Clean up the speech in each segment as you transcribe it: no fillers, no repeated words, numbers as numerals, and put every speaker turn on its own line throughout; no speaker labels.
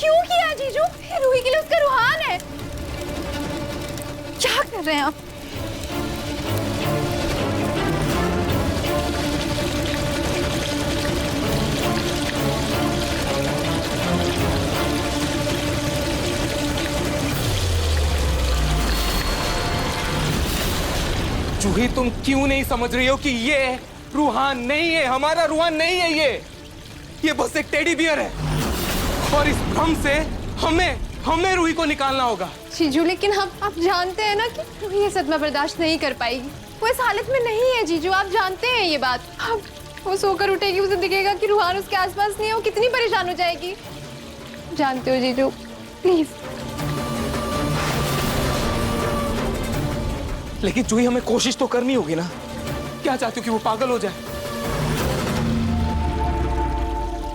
क्यों किया जीजू? ये रूही के लिए उसका रूहान है। क्या कर रहे हैं आप?
जूही, तुम क्यों नहीं समझ रही हो कि ये रूहान नहीं है, हमारा रूहान नहीं है ये बस एक टेडी बियर है। और इस भ्रम से हमें रूही को निकालना होगा।
जीजू लेकिन आप जानते हैं ना कि रूही ये सदमा बर्दाश्त नहीं कर पाएगी। वो इस हालत में नहीं है जीजू, आप जानते हैं ये बात। अब वो सोकर उठेगी, उसे दिखेगा कि रूहान उसके आसपास नहीं है, वो कितनी परेशान हो जाएगी। जानते हो जीजू, प्लीज।
लेकिन जूही, हमें कोशिश तो करनी होगी ना। क्या चाहती हो कि वो पागल हो जाए?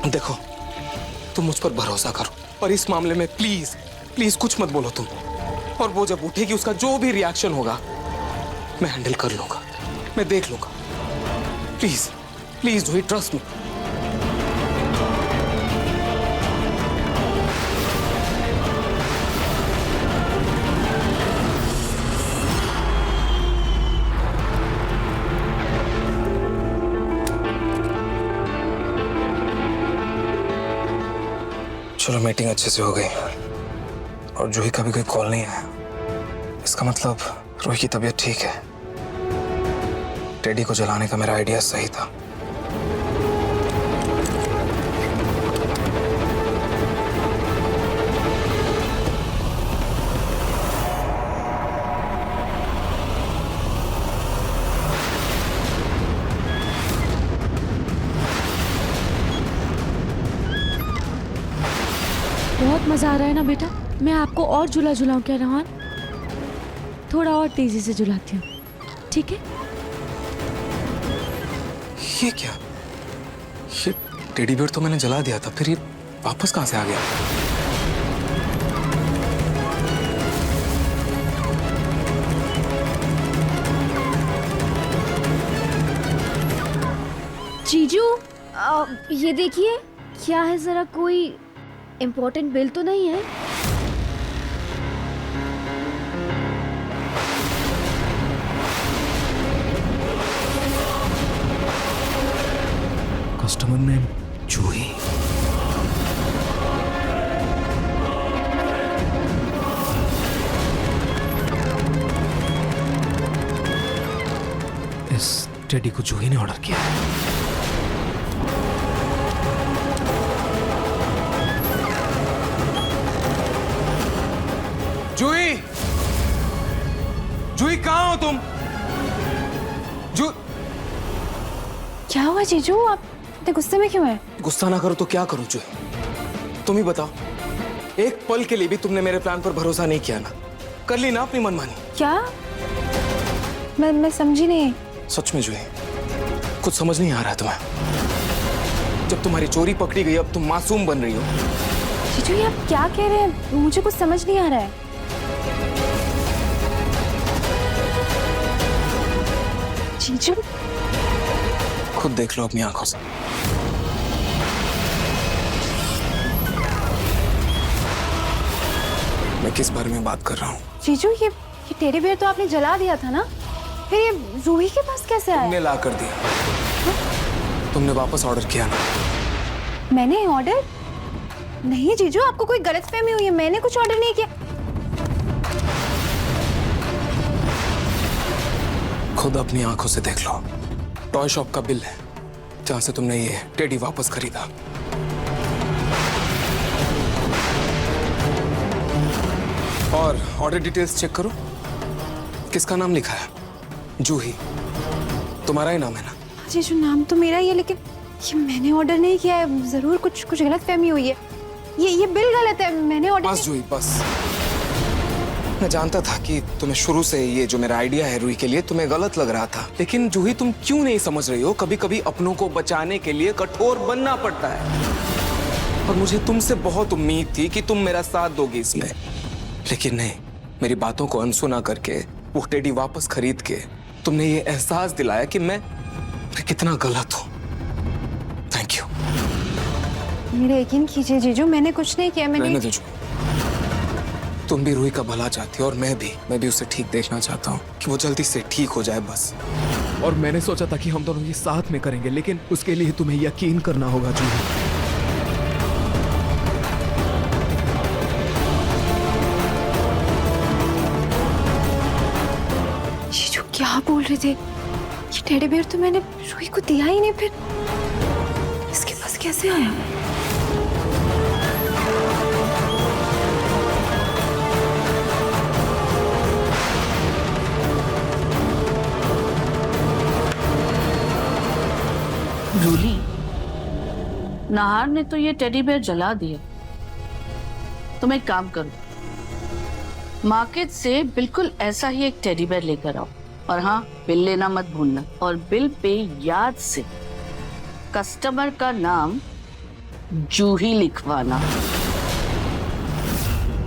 देखो, तुम मुझ पर भरोसा करो और इस मामले में प्लीज प्लीज कुछ मत बोलो तुम। और वो जब उठेगी उसका जो भी रिएक्शन होगा मैं हैंडल कर लूंगा, मैं देख लूंगा। Please please Juhi, trust me. चलो, मीटिंग अच्छे से हो गई और जूही का भी कोई कॉल नहीं आया। इसका मतलब रूही की तबीयत ठीक है। टेडी को जलाने का मेरा आइडिया सही था।
बहुत मजा आ रहा है ना बेटा? मैं आपको और झूलाऊं क्या रोहन? थोड़ा और तेजी से झुलाती हूँ, ठीक है?
ये क्या? ये टेडी बियर तो मैंने जला दिया था, फिर ये वापस कहां से आ गया?
जीजू, ये देखिए, क्या है? जरा कोई इम्पोर्टेंट बिल तो नहीं है?
कस्टमर नेम जूही। इस टेडी को जूही ने ऑर्डर किया है। जूही, जूही कहाँ हो तुम?
क्या हुआ जीजू? आप इतने गुस्से में क्यों हैं?
गुस्सा ना करो तो क्या करूं जूही? तुम ही बताओ। एक पल के लिए भी तुमने मेरे प्लान पर भरोसा नहीं किया ना? कर ली ना अपनी मनमानी?
क्या? मैं समझी नहीं।
सच में जूही, कुछ समझ नहीं आ रहा तुम्हें। जब तुम्हारी चोरी पकड़ी गई, अब तुम मासूम बन रही हो।
जीजू, ये आप क्या कह रहे हैं? मुझे कुछ समझ नहीं आ रहा है। जीजू,
खुद देख लो अपनी आंखों से। मैं किस बारे में बात कर रहा हूँ?
जीजू, ये टेडी बियर तो आपने जला दिया था ना? फिर ये रूही के पास कैसे आया?
तुमने ला कर दिया। तुमने वापस ऑर्डर किया ना?
मैंने ऑर्डर? नहीं जीजू, आपको कोई गलतफहमी हुई है। मैंने कुछ ऑर्डर नहीं किया।
खुद अपनी आंखों से देख लो। टॉय शॉप का बिल है जहां से तुमने ये टेडी वापस खरीदा। और ऑर्डर डिटेल्स चेक करो। किसका नाम लिखा है? जूही। तुम्हारा ही नाम है ना?
जीजू, नाम तो मेरा ही है, लेकिन ये मैंने ऑर्डर नहीं किया है। जरूर कुछ गलतफहमी हुई है। ये बिल गलत है। मैंने ऑर्डर।
बस जूही, बस। मैं जानता था कि तुम्हें शुरू से ये जो मेरा आइडिया है रूही के लिए तुम्हें गलत लग रहा था। लेकिन जूही, तुम क्यों नहीं समझ रही हो? कभी कभी अपनों को बचाने के लिए कठोर बनना पड़ता है। और मुझे तुमसे बहुत उम्मीद थी कि तुम मेरा साथ दोगी इसमें। लेकिन नहीं, मेरी बातों को अनसुना करके वो टेडी वापस खरीद के तुमने ये एहसास दिलाया कि मैं कितना गलत हूं। Thank you.
मेरा यकीन कीजिए जीजू, मैंने कुछ नहीं किया। मैंने
रहने दो जूही। तुम भी रूही का भला चाहती हो और मैं भी उसे ठीक देखना चाहता हूँ कि वो जल्दी से ठीक हो जाए बस। और मैंने सोचा था कि हम दोनों ये साथ में करेंगे, लेकिन उसके लिए तुम्हें यकीन करना होगा जूही।
जीजू क्या बोल रहे थे? ये टेडी बेयर तो मैंने रूही को दिया ही नहीं, फिर इसके पास कैसे आया?
रूली, नाहार ने तो ये टेडी बेयर जला दिया। तुम एक काम करो, मार्केट से बिल्कुल ऐसा ही एक टेडी बेयर लेकर आओ। और हाँ, बिल लेना मत भूलना। और बिल पे याद से कस्टमर का नाम जूही लिखवाना।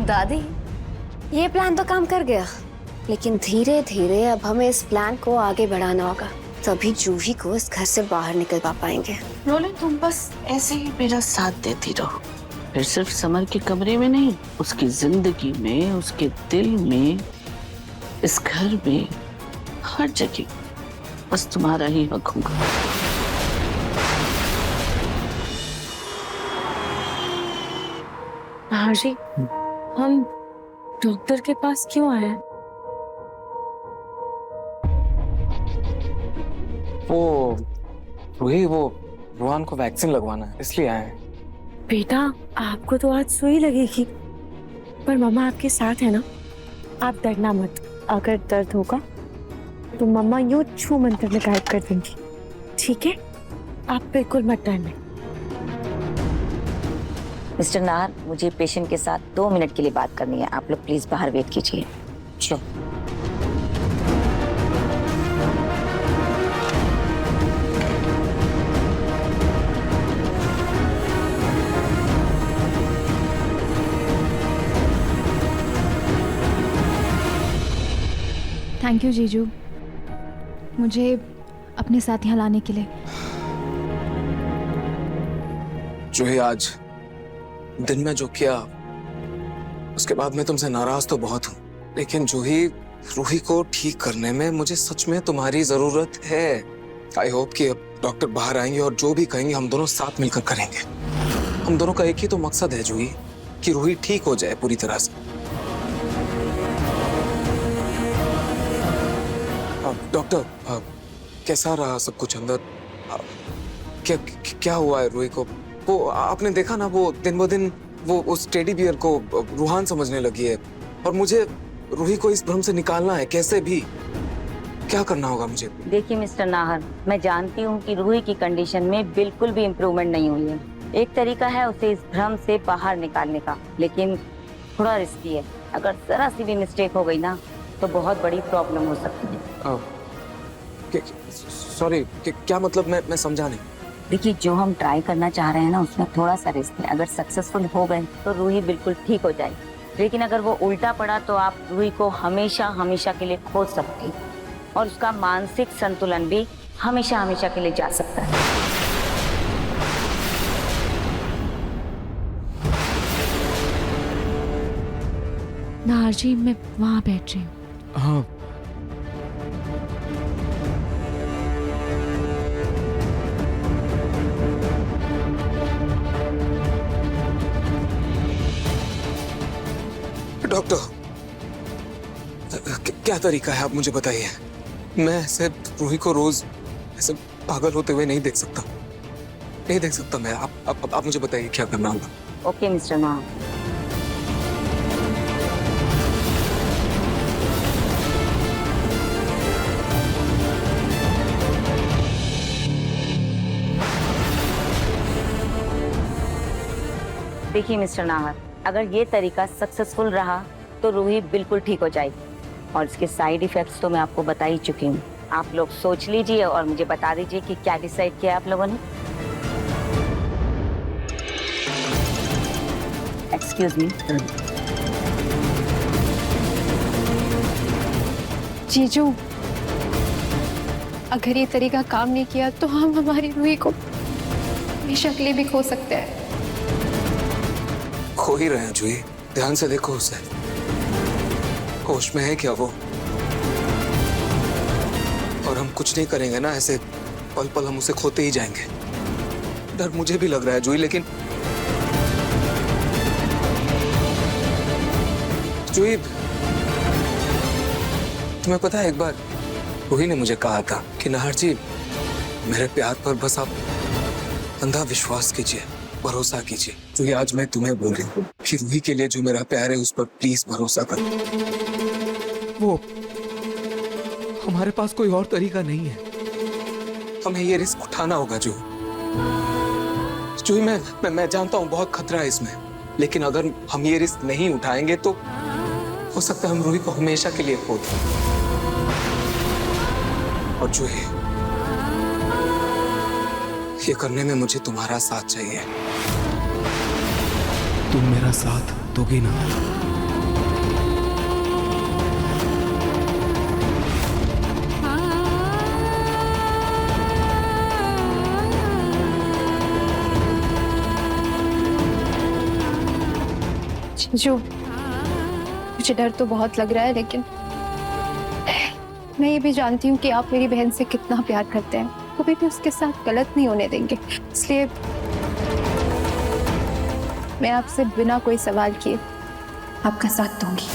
दादी, ये प्लान तो काम कर गया, लेकिन धीरे धीरे अब हमें इस प्लान को आगे बढ़ाना होगा, तभी जूही को इस घर से बाहर निकलवा पाएंगे।
रोले, तुम बस ऐसे ही मेरा साथ देती रहो। फिर सिर्फ समर के कमरे में नहीं, उसकी जिंदगी में, उसके दिल में, इस घर में, हर जगह बस तुम्हारा ही हक होगा।
हाँ जी, हम डॉक्टर के पास क्यों आए हैं?
वो रूही, वो रुहान को वैक्सीन लगवाना है, इसलिए आए हैं।
बेटा, आपको तो आज सुई लगेगी, पर मम्मा आपके साथ है ना, आप डरना मत। अगर दर्द होगा तो मम्मा यूं छू मंत्र में गायब कर देंगी, ठीक है? आप बिल्कुल मत डरना।
मिस्टर नाहर, मुझे पेशेंट के साथ 2 मिनट के लिए बात करनी है। आप लोग प्लीज बाहर वेट कीजिए।
चलो।
थैंक यू जीजू, मुझे अपने साथ यहाँ लाने के लिए।
जूही, आज दिन में जो किया उसके बाद मैं तुमसे नाराज तो बहुत हूँ, लेकिन जूही, रूही को ठीक करने में मुझे सच में तुम्हारी जरूरत है। आई होप कि अब डॉक्टर बाहर आएंगे और जो भी कहेंगे हम दोनों साथ मिलकर करेंगे। हम दोनों का एक ही तो मकसद है जूही, कि रूही ठीक हो जाए पूरी तरह से। डॉक्टर, कैसा रहा सब कुछ अंदर? क्या हुआ है रूही को? वो आपने देखा ना, वो दिन ब दिन वो उस टेडी बियर को रूहान समझने लगी है, और मुझे रूही को इस भ्रम से निकालना है कैसे भी। क्या करना होगा मुझे?
देखिए मिस्टर नाहर, मैं जानती हूँ कि रूही की कंडीशन में बिल्कुल भी इम्प्रूवमेंट नहीं हुई है। एक तरीका है उसे इस भ्रम से बाहर निकालने का, लेकिन थोड़ा रिस्की है। अगर जरा सी भी मिस्टेक हो गई ना तो बहुत बड़ी प्रॉब्लम हो सकती है।
सॉरी, क्या मतलब? मैं समझा नहीं।
देखिए, जो हम ट्राई करना चाह रहे हैं ना, उसमें थोड़ा सा रिस्क है। अगर सक्सेसफुल हो गए तो रूही बिल्कुल ठीक हो जाएगी, लेकिन अगर वो उल्टा पड़ा तो आप रूही को हमेशा हमेशा के लिए खो सकती हैं, और उसका मानसिक संतुलन भी हमेशा हमेशा के लिए जा सकता है।
नाहर जी, मैं वहाँ बैठ रही हूँ।
हाँ। डॉक्टर, क्या तरीका है आप मुझे बताइए। मैं ऐसे रूही को रोज ऐसे पागल होते हुए नहीं देख सकता मैं। आप मुझे बताइए क्या करना होगा।
Okay mister Nahar. देखिए मिस्टर नाहर, अगर ये तरीका सक्सेसफुल रहा तो रूही बिल्कुल ठीक हो जाएगी, और इसके साइड इफेक्ट्स तो मैं आपको बता ही चुकी हूँ। आप लोग सोच लीजिए और मुझे बता दीजिए कि क्या डिसाइड किया आप लोगों ने। Excuse me.
जीजू, अगर ये तरीका काम नहीं किया तो हम हमारी रूही को हमेशा के लिए भी खो सकते हैं।
खो ही रहे हैं जूही। ध्यान से देखो उसे, होश में है क्या वो? और हम कुछ नहीं करेंगे ना, ऐसे पल पल हम उसे खोते ही जाएंगे। डर मुझे भी लग रहा है जूही, लेकिन जूही तुम्हें पता है, एक बार रूही ने मुझे कहा था कि नाहर जी मेरे प्यार पर बस आप अंधा विश्वास कीजिए, भरोसा कीजिए। जूही आज मैं तुम्हें बोल रही हूँ कि रूही के लिए जो मेरा प्यार है उस पर प्लीज भरोसा कर। वो हमारे पास कोई और तरीका नहीं है, हमें ये रिस्क उठाना होगा जूही। मैं जानता हूँ बहुत खतरा है इसमें, लेकिन अगर हम ये रिस्क नहीं उठाएंगे तो हो सकता है हम रूही को हमेशा के लिए खो दें। और जूही, ये करने में मुझे तुम्हारा साथ चाहिए। तुम मेरा साथ दोगी ना?
जीजू, मुझे डर तो बहुत लग रहा है, लेकिन मैं ये भी जानती हूँ कि आप मेरी बहन से कितना प्यार करते हैं। कभी भी उसके साथ गलत नहीं होने देंगे, इसलिए मैं आपसे बिना कोई सवाल किए आपका साथ दूंगी।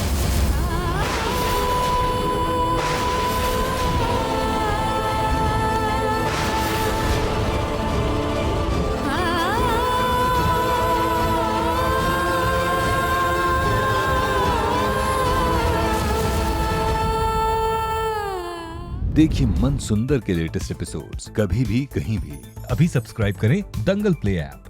देखिए मन सुंदर के लेटेस्ट एपिसोड्स कभी भी कहीं भी। अभी सब्सक्राइब करें दंगल प्ले ऐप।